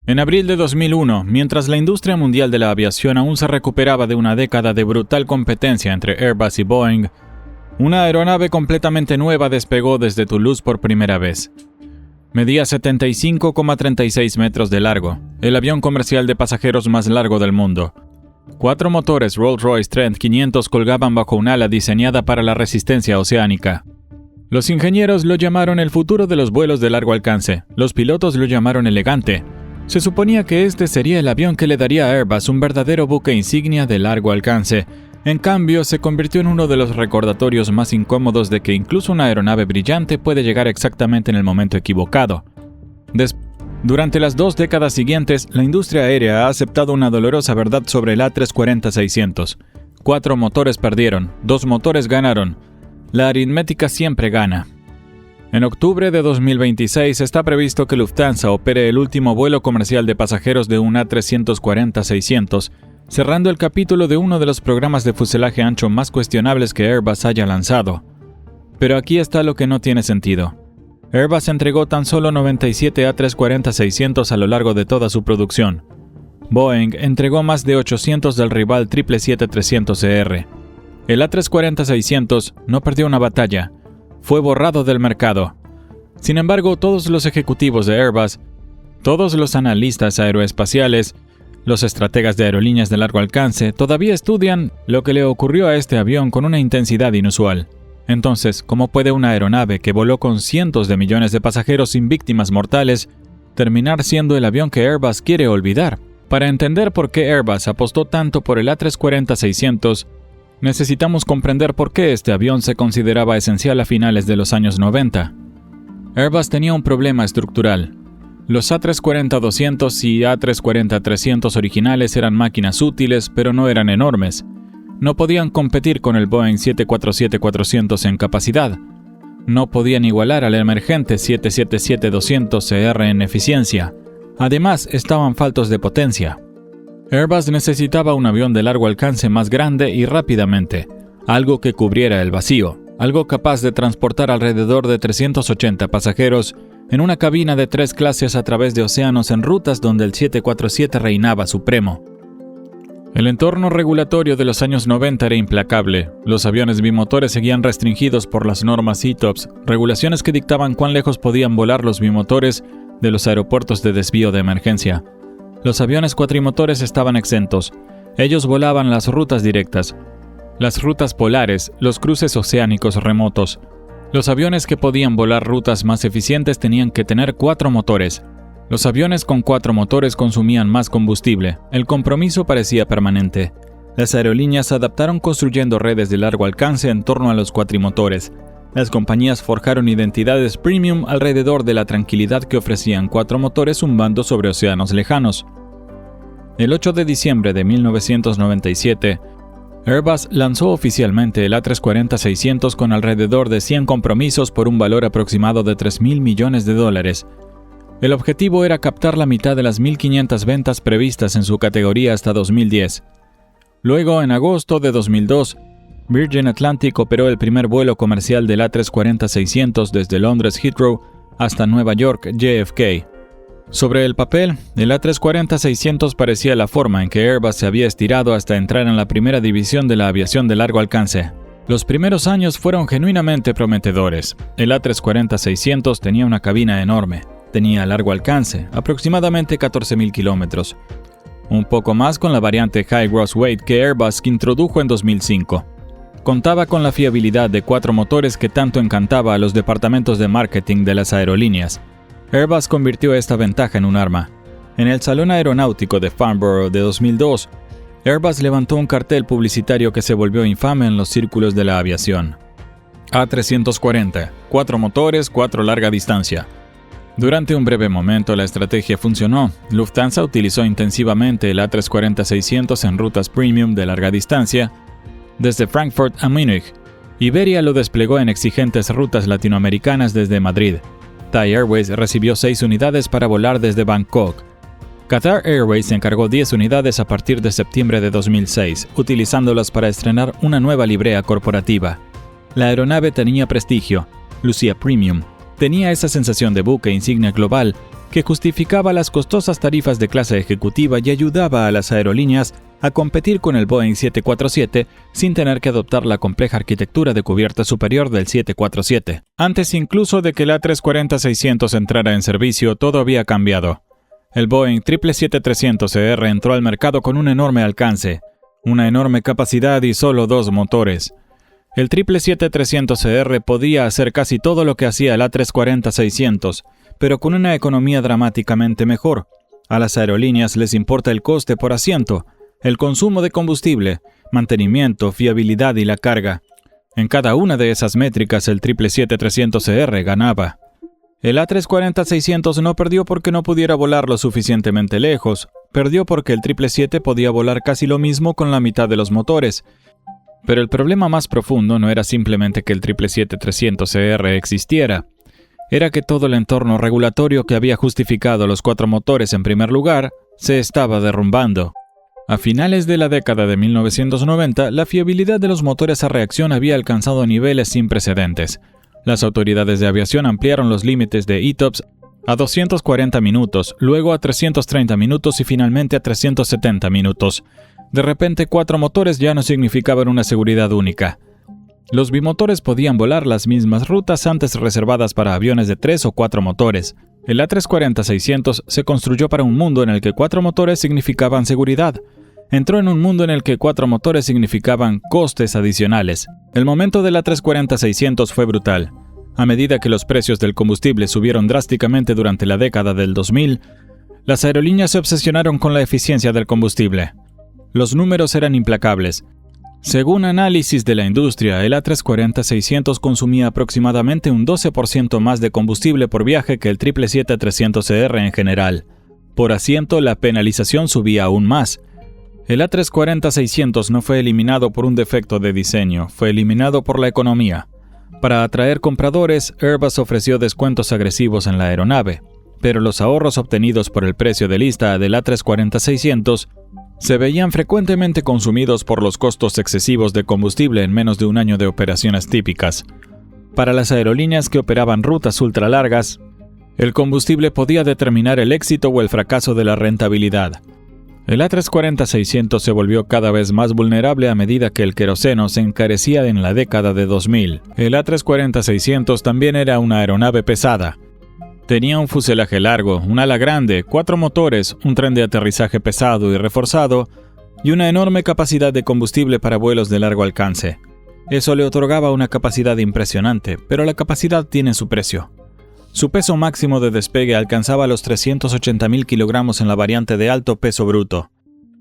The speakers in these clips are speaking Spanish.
En abril de 2001, mientras la industria mundial de la aviación aún se recuperaba de una década de brutal competencia entre Airbus y Boeing, una aeronave completamente nueva despegó desde Toulouse por primera vez. Medía 75,36 metros de largo, el avión comercial de pasajeros más largo del mundo. 4 motores Rolls-Royce Trent 500 colgaban bajo un ala diseñada para la resistencia oceánica. Los ingenieros lo llamaron el futuro de los vuelos de largo alcance, los pilotos lo llamaron elegante. Se suponía que este sería el avión que le daría a Airbus un verdadero buque insignia de largo alcance. En cambio, se convirtió en uno de los recordatorios más incómodos de que incluso una aeronave brillante puede llegar exactamente en el momento equivocado. Durante las 2 décadas siguientes, la industria aérea ha aceptado una dolorosa verdad sobre el A340-600. 4 motores perdieron, 2 motores ganaron. La aritmética siempre gana. En octubre de 2026 está previsto que Lufthansa opere el último vuelo comercial de pasajeros de un A340-600, cerrando el capítulo de uno de los programas de fuselaje ancho más cuestionables que Airbus haya lanzado. Pero aquí está lo que no tiene sentido. Airbus entregó tan solo 97 A340-600 a lo largo de toda su producción. Boeing entregó más de 800 del rival 777-300ER. El A340-600 no perdió una batalla. Fue borrado del mercado. Sin embargo, todos los ejecutivos de Airbus, todos los analistas aeroespaciales, los estrategas de aerolíneas de largo alcance todavía estudian lo que le ocurrió a este avión con una intensidad inusual. Entonces, ¿cómo puede una aeronave que voló con cientos de millones de pasajeros sin víctimas mortales terminar siendo el avión que Airbus quiere olvidar? Para entender por qué Airbus apostó tanto por el A340-600, necesitamos comprender por qué este avión se consideraba esencial a finales de los años 90. Airbus tenía un problema estructural. Los A340-200 y A340-300 originales eran máquinas útiles, pero no eran enormes. No podían competir con el Boeing 747-400 en capacidad. No podían igualar al emergente 777-200ER en eficiencia. Además, estaban faltos de potencia. Airbus necesitaba un avión de largo alcance más grande y rápidamente, algo que cubriera el vacío, algo capaz de transportar alrededor de 380 pasajeros en una cabina de 3 clases a través de océanos en rutas donde el 747 reinaba supremo. El entorno regulatorio de los años 90 era implacable. Los aviones bimotores seguían restringidos por las normas ETOPS, regulaciones que dictaban cuán lejos podían volar los bimotores de los aeropuertos de desvío de emergencia. Los aviones cuatrimotores estaban exentos. Ellos volaban las rutas directas, las rutas polares, los cruces oceánicos remotos. Los aviones que podían volar rutas más eficientes tenían que tener 4 motores. Los aviones con 4 motores consumían más combustible. El compromiso parecía permanente. Las aerolíneas se adaptaron construyendo redes de largo alcance en torno a los cuatrimotores. Las compañías forjaron identidades premium alrededor de la tranquilidad que ofrecían 4 motores zumbando sobre océanos lejanos. El 8 de diciembre de 1997, Airbus lanzó oficialmente el A340-600 con alrededor de 100 compromisos por un valor aproximado de $3.000 millones. El objetivo era captar la mitad de las 1.500 ventas previstas en su categoría hasta 2010. Luego, en agosto de 2002, Virgin Atlantic operó el primer vuelo comercial del A340-600 desde Londres Heathrow hasta Nueva York JFK. Sobre el papel, el A340-600 parecía la forma en que Airbus se había estirado hasta entrar en la primera división de la aviación de largo alcance. Los primeros años fueron genuinamente prometedores. El A340-600 tenía una cabina enorme. Tenía largo alcance, aproximadamente 14.000 kilómetros. Un poco más con la variante High Gross Weight que Airbus introdujo en 2005. Contaba con la fiabilidad de 4 motores que tanto encantaba a los departamentos de marketing de las aerolíneas. Airbus convirtió esta ventaja en un arma. En el Salón Aeronáutico de Farnborough de 2002, Airbus levantó un cartel publicitario que se volvió infame en los círculos de la aviación. A340, 4 motores, 4 larga distancia. Durante un breve momento la estrategia funcionó. Lufthansa utilizó intensivamente el A340-600 en rutas premium de larga distancia, desde Frankfurt a Múnich. Iberia lo desplegó en exigentes rutas latinoamericanas desde Madrid. Thai Airways recibió 6 unidades para volar desde Bangkok. Qatar Airways encargó 10 unidades a partir de septiembre de 2006, utilizándolas para estrenar una nueva librea corporativa. La aeronave tenía prestigio, lucía premium, tenía esa sensación de buque insignia global que justificaba las costosas tarifas de clase ejecutiva y ayudaba a las aerolíneas a competir con el Boeing 747 sin tener que adoptar la compleja arquitectura de cubierta superior del 747. Antes incluso de que el A340-600 entrara en servicio, todo había cambiado. El Boeing 777-300ER entró al mercado con un enorme alcance, una enorme capacidad y solo 2 motores. El 777-300ER podía hacer casi todo lo que hacía el A340-600, pero con una economía dramáticamente mejor. A las aerolíneas les importa el coste por asiento, el consumo de combustible, mantenimiento, fiabilidad y la carga. En cada una de esas métricas el 777-300ER ganaba. El A340-600 no perdió porque no pudiera volar lo suficientemente lejos, perdió porque el 777 podía volar casi lo mismo con la mitad de los motores. Pero el problema más profundo no era simplemente que el 777-300ER existiera, era que todo el entorno regulatorio que había justificado los 4 motores en primer lugar se estaba derrumbando. A finales de la década de 1990, la fiabilidad de los motores a reacción había alcanzado niveles sin precedentes. Las autoridades de aviación ampliaron los límites de ETOPS a 240 minutos, luego a 330 minutos y finalmente a 370 minutos. De repente, 4 motores ya no significaban una seguridad única. Los bimotores podían volar las mismas rutas antes reservadas para aviones de 3 o 4 motores. El A340-600 se construyó para un mundo en el que 4 motores significaban seguridad. Entró en un mundo en el que 4 motores significaban costes adicionales. El momento del A340-600 fue brutal. A medida que los precios del combustible subieron drásticamente durante la década del 2000, las aerolíneas se obsesionaron con la eficiencia del combustible. Los números eran implacables. Según análisis de la industria, el A340-600 consumía aproximadamente un 12% más de combustible por viaje que el 777-300ER en general. Por asiento, la penalización subía aún más. El A340-600 no fue eliminado por un defecto de diseño, fue eliminado por la economía. Para atraer compradores, Airbus ofreció descuentos agresivos en la aeronave, pero los ahorros obtenidos por el precio de lista del A340-600 se veían frecuentemente consumidos por los costos excesivos de combustible en menos de un año de operaciones típicas. Para las aerolíneas que operaban rutas ultralargas, el combustible podía determinar el éxito o el fracaso de la rentabilidad. El A340-600 se volvió cada vez más vulnerable a medida que el queroseno se encarecía en la década de 2000. El A340-600 también era una aeronave pesada. Tenía un fuselaje largo, un ala grande, 4 motores, un tren de aterrizaje pesado y reforzado, y una enorme capacidad de combustible para vuelos de largo alcance. Eso le otorgaba una capacidad impresionante, pero la capacidad tiene su precio. Su peso máximo de despegue alcanzaba los 380.000 kilogramos en la variante de alto peso bruto.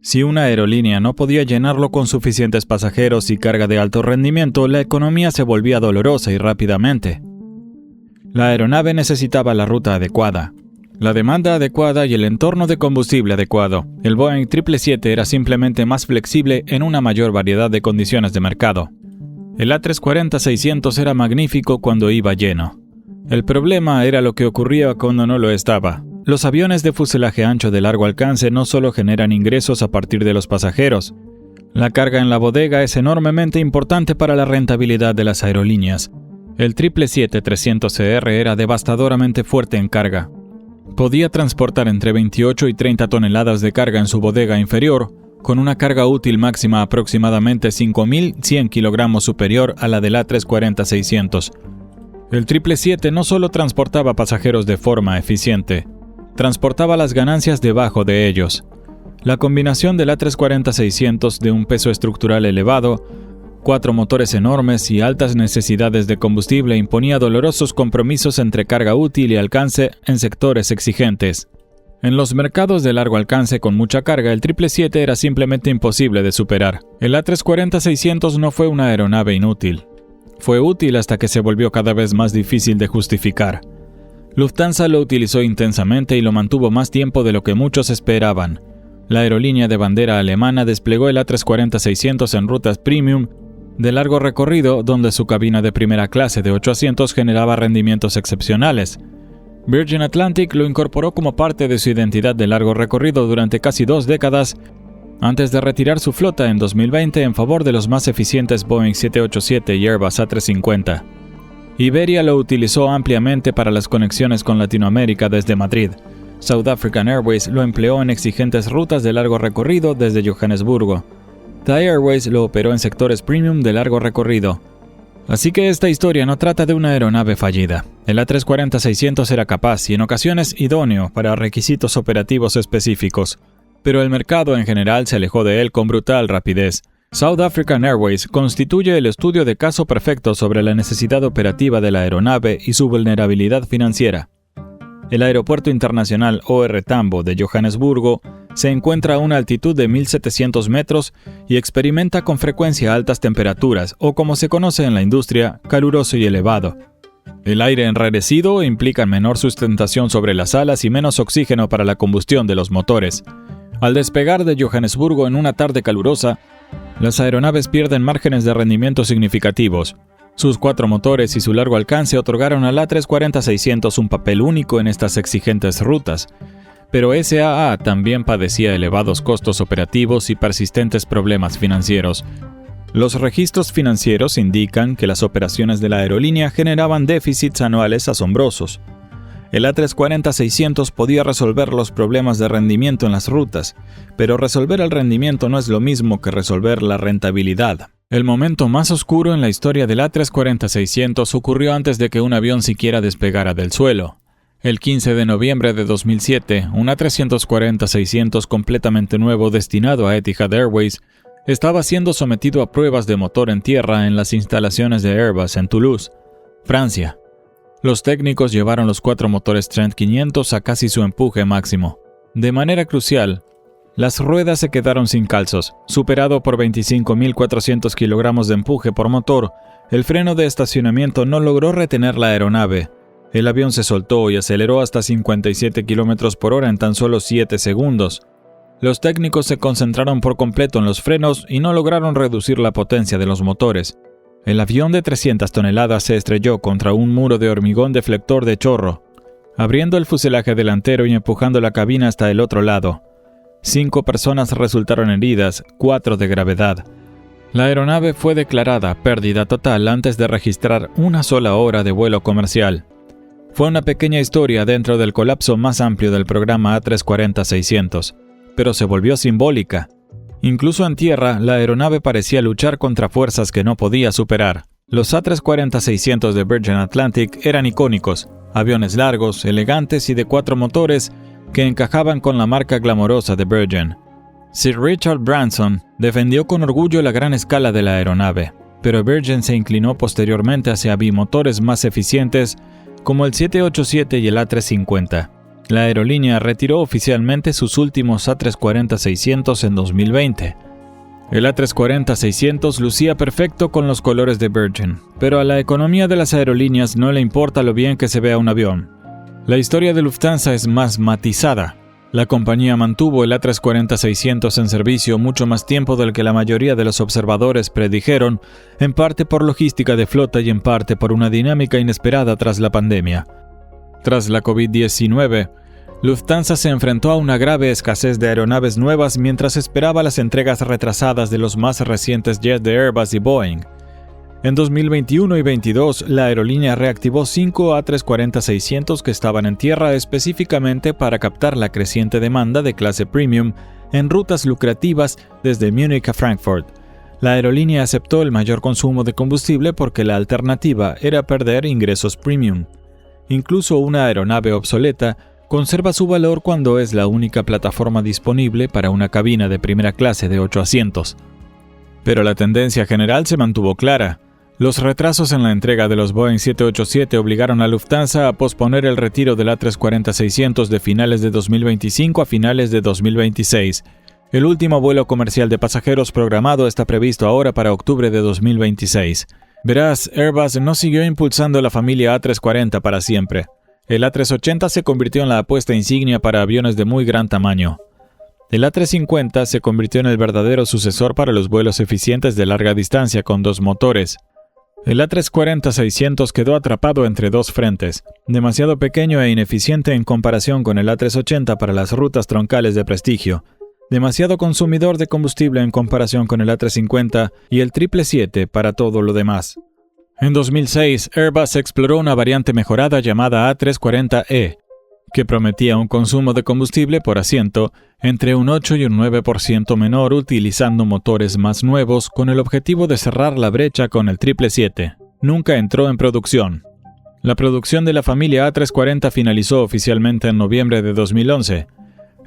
Si una aerolínea no podía llenarlo con suficientes pasajeros y carga de alto rendimiento, la economía se volvía dolorosa y rápidamente. La aeronave necesitaba la ruta adecuada, la demanda adecuada y el entorno de combustible adecuado. El Boeing 777 era simplemente más flexible en una mayor variedad de condiciones de mercado. El A340-600 era magnífico cuando iba lleno. El problema era lo que ocurría cuando no lo estaba. Los aviones de fuselaje ancho de largo alcance no solo generan ingresos a partir de los pasajeros. La carga en la bodega es enormemente importante para la rentabilidad de las aerolíneas. El 777-300ER era devastadoramente fuerte en carga. Podía transportar entre 28 y 30 toneladas de carga en su bodega inferior, con una carga útil máxima aproximadamente 5.100 kilogramos superior a la del A340-600. El 777 no solo transportaba pasajeros de forma eficiente, transportaba las ganancias debajo de ellos. La combinación del A340-600 de un peso estructural elevado, 4 motores enormes y altas necesidades de combustible imponía dolorosos compromisos entre carga útil y alcance en sectores exigentes. En los mercados de largo alcance con mucha carga, el 777 era simplemente imposible de superar. El A340-600 no fue una aeronave inútil. Fue útil hasta que se volvió cada vez más difícil de justificar. Lufthansa lo utilizó intensamente y lo mantuvo más tiempo de lo que muchos esperaban. La aerolínea de bandera alemana desplegó el A340-600 en rutas premium de largo recorrido, donde su cabina de primera clase de 8 asientos generaba rendimientos excepcionales. Virgin Atlantic lo incorporó como parte de su identidad de largo recorrido durante casi 2 décadas, antes de retirar su flota en 2020 en favor de los más eficientes Boeing 787 y Airbus A350. Iberia lo utilizó ampliamente para las conexiones con Latinoamérica desde Madrid. South African Airways lo empleó en exigentes rutas de largo recorrido desde Johannesburgo. Thai Airways lo operó en sectores premium de largo recorrido. Así que esta historia no trata de una aeronave fallida. El A340-600 era capaz y en ocasiones idóneo para requisitos operativos específicos, pero el mercado en general se alejó de él con brutal rapidez. South African Airways constituye el estudio de caso perfecto sobre la necesidad operativa de la aeronave y su vulnerabilidad financiera. El Aeropuerto Internacional OR Tambo de Johannesburgo se encuentra a una altitud de 1.700 metros y experimenta con frecuencia altas temperaturas, o como se conoce en la industria, caluroso y elevado. El aire enrarecido implica menor sustentación sobre las alas y menos oxígeno para la combustión de los motores. Al despegar de Johannesburgo en una tarde calurosa, las aeronaves pierden márgenes de rendimiento significativos. Sus 4 motores y su largo alcance otorgaron al A340-600 un papel único en estas exigentes rutas, pero SAA también padecía elevados costos operativos y persistentes problemas financieros. Los registros financieros indican que las operaciones de la aerolínea generaban déficits anuales asombrosos. El A340-600 podía resolver los problemas de rendimiento en las rutas, pero resolver el rendimiento no es lo mismo que resolver la rentabilidad. El momento más oscuro en la historia del A340-600 ocurrió antes de que un avión siquiera despegara del suelo. El 15 de noviembre de 2007, un A340-600 completamente nuevo destinado a Etihad Airways estaba siendo sometido a pruebas de motor en tierra en las instalaciones de Airbus en Toulouse, Francia. Los técnicos llevaron los 4 motores Trent 500 a casi su empuje máximo. De manera crucial, las ruedas se quedaron sin calzos. Superado por 25.400 kilogramos de empuje por motor, el freno de estacionamiento no logró retener la aeronave. El avión se soltó y aceleró hasta 57 km por hora en tan solo 7 segundos. Los técnicos se concentraron por completo en los frenos y no lograron reducir la potencia de los motores. El avión de 300 toneladas se estrelló contra un muro de hormigón deflector de chorro, abriendo el fuselaje delantero y empujando la cabina hasta el otro lado. 5 personas resultaron heridas, 4 de gravedad. La aeronave fue declarada pérdida total antes de registrar una sola hora de vuelo comercial. Fue una pequeña historia dentro del colapso más amplio del programa A340-600, pero se volvió simbólica. Incluso en tierra, la aeronave parecía luchar contra fuerzas que no podía superar. Los A340-600 de Virgin Atlantic eran icónicos, aviones largos, elegantes y de 4 motores que encajaban con la marca glamorosa de Virgin. Sir Richard Branson defendió con orgullo la gran escala de la aeronave, pero Virgin se inclinó posteriormente hacia bimotores más eficientes como el 787 y el A350. La aerolínea retiró oficialmente sus últimos A340-600 en 2020. El A340-600 lucía perfecto con los colores de Virgin, pero a la economía de las aerolíneas no le importa lo bien que se vea un avión. La historia de Lufthansa es más matizada. La compañía mantuvo el A340-600 en servicio mucho más tiempo del que la mayoría de los observadores predijeron, en parte por logística de flota y en parte por una dinámica inesperada tras la pandemia. Tras la COVID-19, Lufthansa se enfrentó a una grave escasez de aeronaves nuevas mientras esperaba las entregas retrasadas de los más recientes jets de Airbus y Boeing. En 2021 y 2022, la aerolínea reactivó 5 A340-600 que estaban en tierra específicamente para captar la creciente demanda de clase premium en rutas lucrativas desde Múnich a Frankfurt. La aerolínea aceptó el mayor consumo de combustible porque la alternativa era perder ingresos premium. Incluso una aeronave obsoleta conserva su valor cuando es la única plataforma disponible para una cabina de primera clase de 8 asientos. Pero la tendencia general se mantuvo clara. Los retrasos en la entrega de los Boeing 787 obligaron a Lufthansa a posponer el retiro del A340-600 de finales de 2025 a finales de 2026. El último vuelo comercial de pasajeros programado está previsto ahora para octubre de 2026. Verás, Airbus no siguió impulsando la familia A340 para siempre. El A380 se convirtió en la apuesta insignia para aviones de muy gran tamaño. El A350 se convirtió en el verdadero sucesor para los vuelos eficientes de larga distancia con 2 motores. El A340-600 quedó atrapado entre 2 frentes, demasiado pequeño e ineficiente en comparación con el A380 para las rutas troncales de prestigio, demasiado consumidor de combustible en comparación con el A350 y el 777 para todo lo demás. En 2006, Airbus exploró una variante mejorada llamada A340E, que prometía un consumo de combustible por asiento entre un 8 y un 9% menor utilizando motores más nuevos con el objetivo de cerrar la brecha con el 777. Nunca entró en producción. La producción de la familia A340 finalizó oficialmente en noviembre de 2011.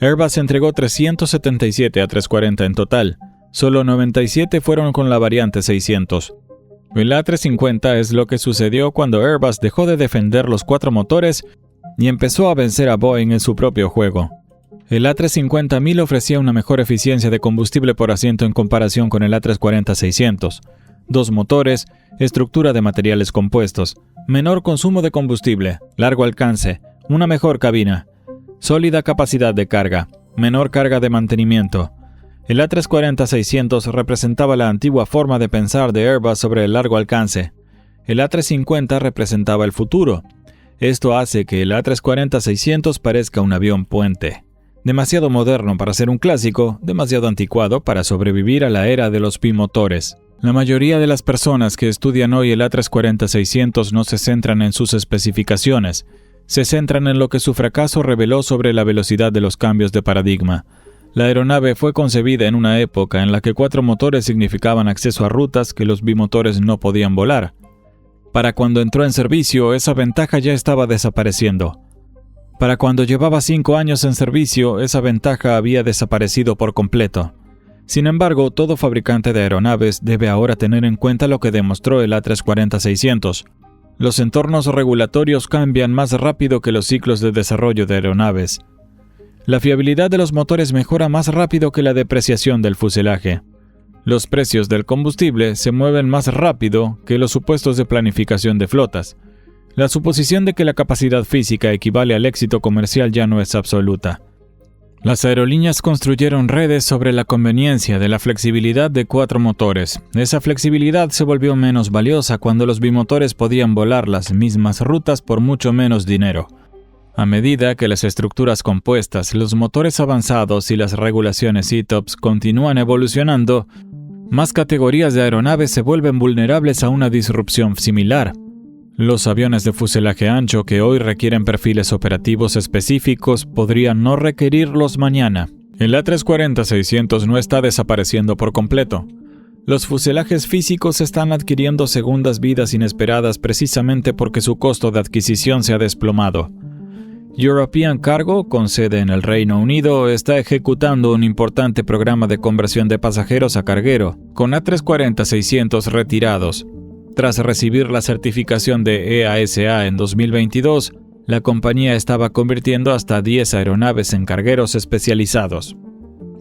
Airbus entregó 377 A340 en total. Solo 97 fueron con la variante 600. El A350 es lo que sucedió cuando Airbus dejó de defender los 4 motores y empezó a vencer a Boeing en su propio juego. El A350-1000 ofrecía una mejor eficiencia de combustible por asiento en comparación con el A340-600. 2 motores, estructura de materiales compuestos, menor consumo de combustible, largo alcance, una mejor cabina, sólida capacidad de carga, menor carga de mantenimiento. El A340-600 representaba la antigua forma de pensar de Airbus sobre el largo alcance. El A350 representaba el futuro. Esto hace que el A340-600 parezca un avión puente. Demasiado moderno para ser un clásico, demasiado anticuado para sobrevivir a la era de los bimotores. La mayoría de las personas que estudian hoy el A340-600 no se centran en sus especificaciones, se centran en lo que su fracaso reveló sobre la velocidad de los cambios de paradigma. La aeronave fue concebida en una época en la que 4 motores significaban acceso a rutas que los bimotores no podían volar. Para cuando entró en servicio, esa ventaja ya estaba desapareciendo. Para cuando llevaba 5 años en servicio, esa ventaja había desaparecido por completo. Sin embargo, todo fabricante de aeronaves debe ahora tener en cuenta lo que demostró el A340-600. Los entornos regulatorios cambian más rápido que los ciclos de desarrollo de aeronaves. La fiabilidad de los motores mejora más rápido que la depreciación del fuselaje. Los precios del combustible se mueven más rápido que los supuestos de planificación de flotas. La suposición de que la capacidad física equivale al éxito comercial ya no es absoluta. Las aerolíneas construyeron redes sobre la conveniencia de la flexibilidad de 4 motores. Esa flexibilidad se volvió menos valiosa cuando los bimotores podían volar las mismas rutas por mucho menos dinero. A medida que las estructuras compuestas, los motores avanzados y las regulaciones ETOPS continúan evolucionando, más categorías de aeronaves se vuelven vulnerables a una disrupción similar. Los aviones de fuselaje ancho que hoy requieren perfiles operativos específicos podrían no requerirlos mañana. El A340-600 no está desapareciendo por completo. Los fuselajes físicos están adquiriendo segundas vidas inesperadas precisamente porque su costo de adquisición se ha desplomado. European Cargo, con sede en el Reino Unido, está ejecutando un importante programa de conversión de pasajeros a carguero, con A340-600 retirados. Tras recibir la certificación de EASA en 2022, la compañía estaba convirtiendo hasta 10 aeronaves en cargueros especializados.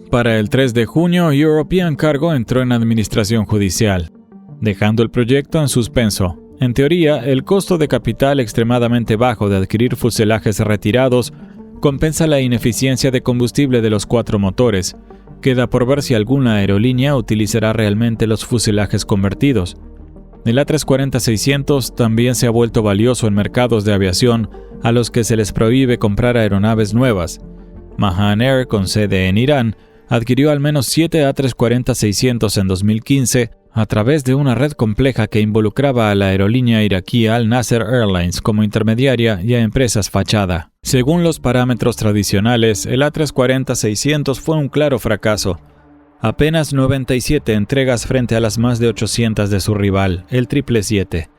Para el 3 de junio, European Cargo entró en administración judicial, dejando el proyecto en suspenso. En teoría, el costo de capital extremadamente bajo de adquirir fuselajes retirados compensa la ineficiencia de combustible de los 4 motores. Queda por ver si alguna aerolínea utilizará realmente los fuselajes convertidos. El A340-600 también se ha vuelto valioso en mercados de aviación a los que se les prohíbe comprar aeronaves nuevas. Mahan Air, con sede en Irán, adquirió al menos 7 A340-600 en 2015 a través de una red compleja que involucraba a la aerolínea iraquí Al Nasser Airlines como intermediaria y a empresas fachada. Según los parámetros tradicionales, el A340-600 fue un claro fracaso. Apenas 97 entregas frente a las más de 800 de su rival, el 777.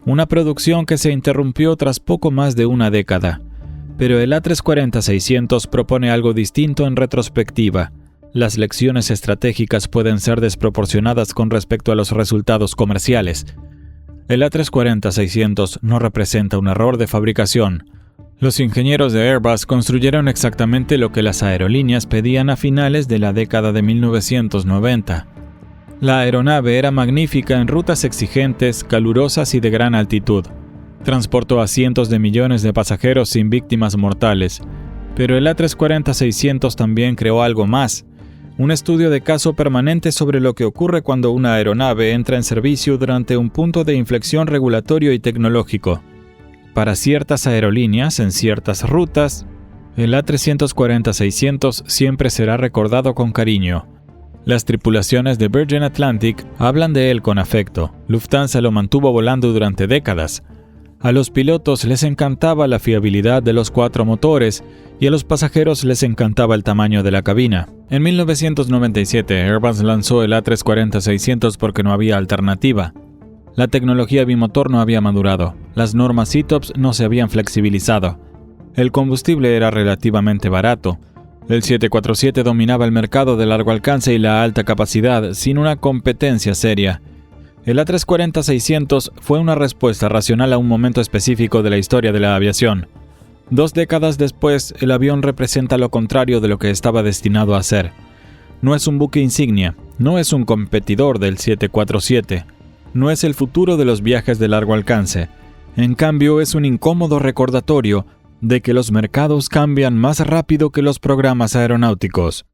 Una producción que se interrumpió tras poco más de una década. Pero el A340-600 propone algo distinto en retrospectiva. Las lecciones estratégicas pueden ser desproporcionadas con respecto a los resultados comerciales. El A340-600 no representa un error de fabricación. Los ingenieros de Airbus construyeron exactamente lo que las aerolíneas pedían a finales de la década de 1990. La aeronave era magnífica en rutas exigentes, calurosas y de gran altitud. Transportó a cientos de millones de pasajeros sin víctimas mortales. Pero el A340-600 también creó algo más. Un estudio de caso permanente sobre lo que ocurre cuando una aeronave entra en servicio durante un punto de inflexión regulatorio y tecnológico. Para ciertas aerolíneas, en ciertas rutas, el A340-600 siempre será recordado con cariño. Las tripulaciones de Virgin Atlantic hablan de él con afecto. Lufthansa lo mantuvo volando durante décadas. A los pilotos les encantaba la fiabilidad de los 4 motores y a los pasajeros les encantaba el tamaño de la cabina. En 1997, Airbus lanzó el A340-600 porque no había alternativa. La tecnología bimotor no había madurado, las normas ITOPS no se habían flexibilizado. El combustible era relativamente barato. El 747 dominaba el mercado de largo alcance y la alta capacidad sin una competencia seria. El A340-600 fue una respuesta racional a un momento específico de la historia de la aviación. 2 décadas después, el avión representa lo contrario de lo que estaba destinado a ser. No es un buque insignia, no es un competidor del 747, no es el futuro de los viajes de largo alcance. En cambio, es un incómodo recordatorio de que los mercados cambian más rápido que los programas aeronáuticos.